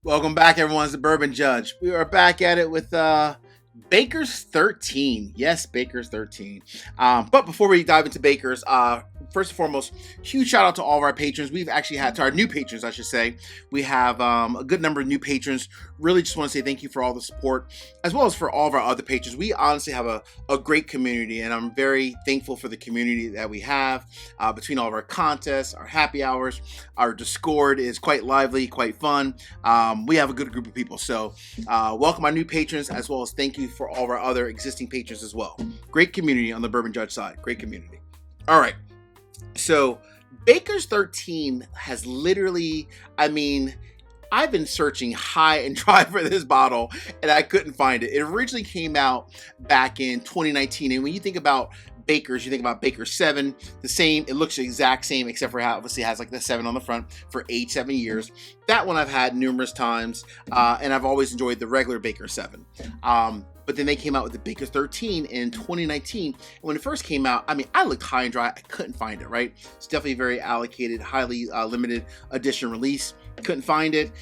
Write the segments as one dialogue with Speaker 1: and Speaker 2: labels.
Speaker 1: Welcome back, everyone. It's the Bourbon Judge. We are back at it with Baker's 13. Yes, Baker's 13. But before we dive into Baker's, first and foremost, huge shout out to all of our patrons. We've actually had, to our new patrons, I should say. We have a good number of new patrons. Really just want to say thank you for all the support, as well as for all of our other patrons. We honestly have a great community, and I'm very thankful for the community that we have between all of our contests, our happy hours. Our Discord is quite lively, quite fun. We have a good group of people. So welcome our new patrons, as well as thank you for all of our other existing patrons as well. Great community on the Bourbon Judge side. Great community. All right. So Baker's 13 has literally, I've been searching high and dry for this bottle and I couldn't find it. It originally came out back in 2019. And when you think about Baker's, you think about Baker's 7, the same, it looks the exact same, except for how obviously it has like the 7 on the front for aged 7 years. That one I've had numerous times, and I've always enjoyed the regular Baker's 7. But then they came out with the Baker's 13 in 2019. And when it first came out, I looked high and dry. I couldn't find it, right? It's definitely very allocated, highly limited edition release. Couldn't find it.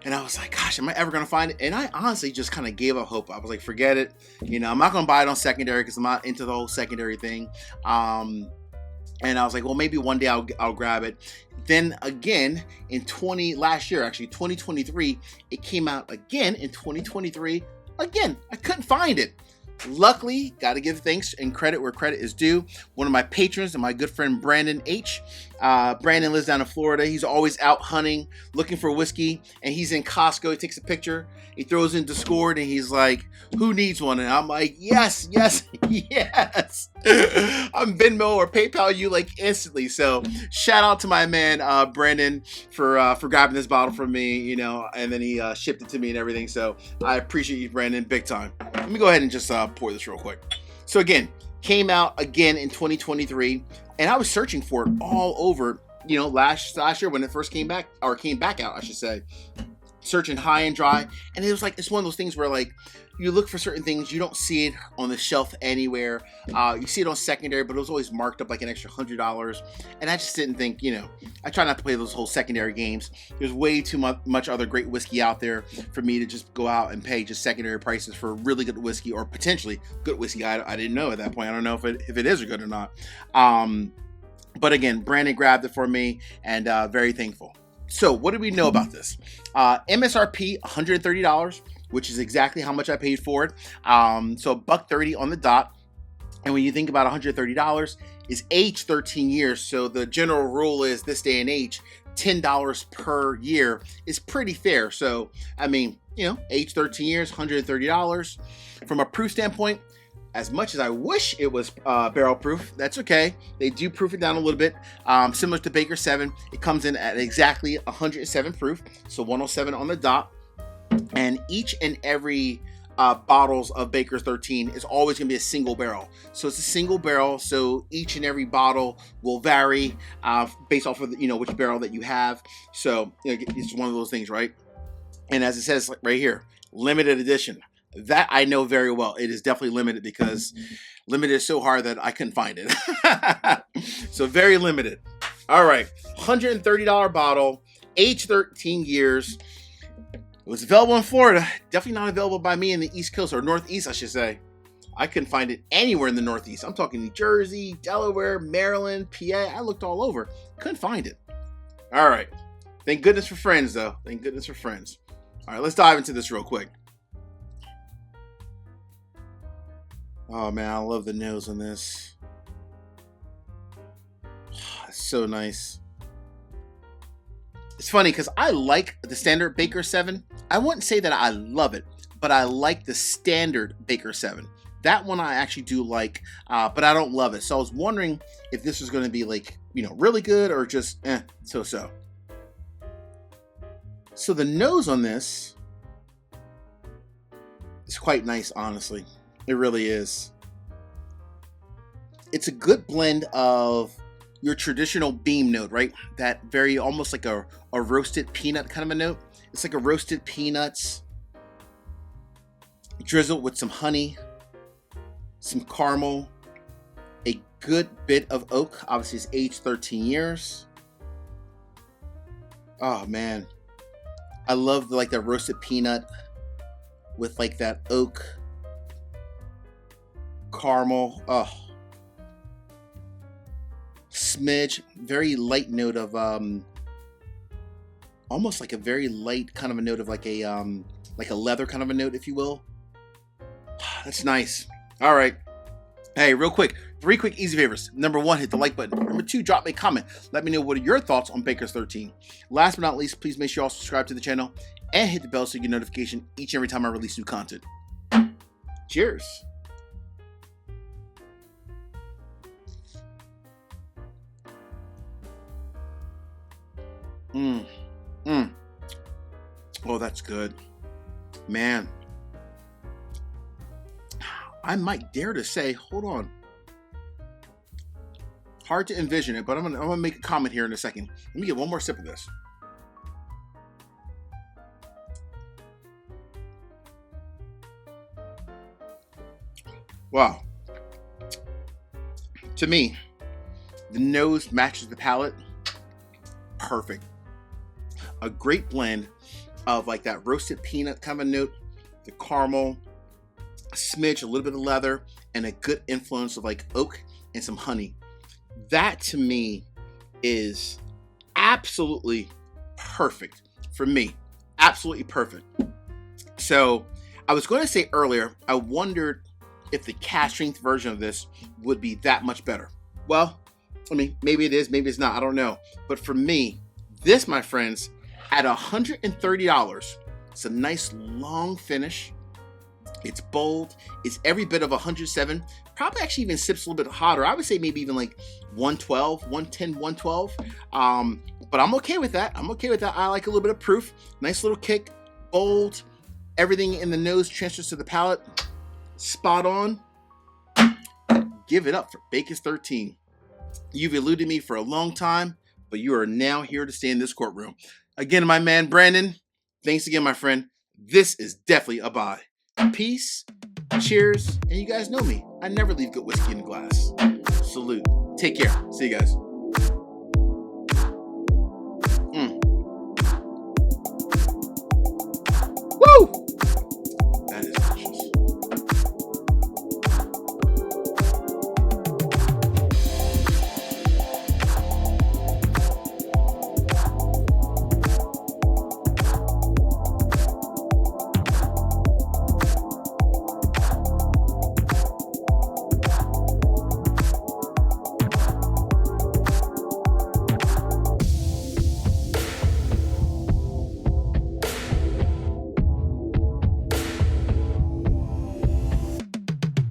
Speaker 1: And I was like, gosh, am I ever going to find it? And I honestly just kind of gave up hope. I was like, forget it. I'm not going to buy it on secondary because I'm not into the whole secondary thing. And I was like, well, maybe one day I'll grab it. Then again, last year, 2023, it came out again in 2023. Again, I couldn't find it. Luckily, got to give thanks and credit where credit is due. One of my patrons and my good friend Brandon H. Brandon lives down in Florida. He's always out hunting, looking for whiskey, and he's in Costco. He takes a picture, he throws in Discord, and he's like, "Who needs one?" And I'm like, "Yes, yes, yes." I'm Venmo or PayPal you like instantly. So shout out to my man Brandon for grabbing this bottle from me, and then he shipped it to me and everything. So I appreciate you, Brandon, big time. Let me go ahead and just pour this real quick. So again, came out again in 2023, and I was searching for it all over, last year when it first came back out, I should say, searching high and dry. And it was like, it's one of those things where like, you look for certain things, you don't see it on the shelf anywhere. You see it on secondary, but it was always marked up like an extra $100. And I just didn't think, I try not to play those whole secondary games. There's way too much other great whiskey out there for me to just go out and pay just secondary prices for really good whiskey or potentially good whiskey. I didn't know at that point. I don't know if it is good or not. But again, Brandon grabbed it for me and very thankful. So what do we know about this? MSRP, $130. Which is exactly how much I paid for it. So $130 on the dot. And when you think about $130, is aged 13 years. So the general rule is this day and age, $10 per year is pretty fair. So, aged 13 years, $130. From a proof standpoint, as much as I wish it was barrel proof, that's okay. They do proof it down a little bit. Similar to Baker's 7, it comes in at exactly 107 proof. So 107 on the dot. And each and every bottles of Baker's 13 is always going to be a single barrel. So it's a single barrel. So each and every bottle will vary based off of which barrel that you have. So it's one of those things, right? And as it says right here, limited edition. That I know very well. It is definitely limited because limited is so hard that I couldn't find it. So very limited. All right, $130 bottle, age 13 years. It was available in Florida. Definitely not available by me in the East Coast or Northeast, I should say. I couldn't find it anywhere in the Northeast. I'm talking New Jersey, Delaware, Maryland, PA. I looked all over. Couldn't find it. All right. Thank goodness for friends, though. Thank goodness for friends. All right, let's dive into this real quick. Oh, man, I love the nose on this. It's so nice. It's funny because I like the standard Baker 7. I wouldn't say that I love it, but I like the standard Baker 7. That one I actually do like, but I don't love it. So I was wondering if this was going to be like, really good or just so-so. So the nose on this is quite nice, honestly. It really is. It's a good blend of your traditional beam note, right? That very almost like a roasted peanut kind of a note. It's like a roasted peanuts drizzled with some honey, some caramel, a good bit of oak. Obviously, it's aged 13 years. Oh man, I love like that roasted peanut with like that oak caramel. Oh, smidge, very light note of almost like a very light kind of a note of like a leather kind of a note, if you will. That's nice. All right. Hey, real quick, 3 quick easy favors. Number 1, hit the like button. Number 2, drop me a comment. Let me know what are your thoughts on Baker's 13. Last but not least, please make sure you all subscribe to the channel and hit the bell so you get notification each and every time I release new content. Cheers. Oh, that's good. Man. I might dare to say, hold on. Hard to envision it, but I'm gonna make a comment here in a second. Let me get one more sip of this. Wow. To me, the nose matches the palate. Perfect. A great blend of like that roasted peanut kind of note, the caramel, a smidge, a little bit of leather, and a good influence of like oak and some honey. That to me is absolutely perfect for me. Absolutely perfect. So I was going to say earlier, I wondered if the cask strength version of this would be that much better. Well, I mean, maybe it is, maybe it's not, I don't know. But for me, this, my friends, at $130, it's a nice long finish. It's bold. It's every bit of 107. Probably actually even sips a little bit hotter. I would say maybe even like 112, 110, 112. But I'm okay with that. I'm okay with that. I like a little bit of proof. Nice little kick. Bold. Everything in the nose transfers to the palate. Spot on. Give it up for Baker's 13. You've eluded me for a long time, but you are now here to stay in this courtroom. Again, my man Brandon, thanks again, my friend. This is definitely a buy. Peace, cheers, and you guys know me. I never leave good whiskey in a glass. Salute. Take care. See you guys.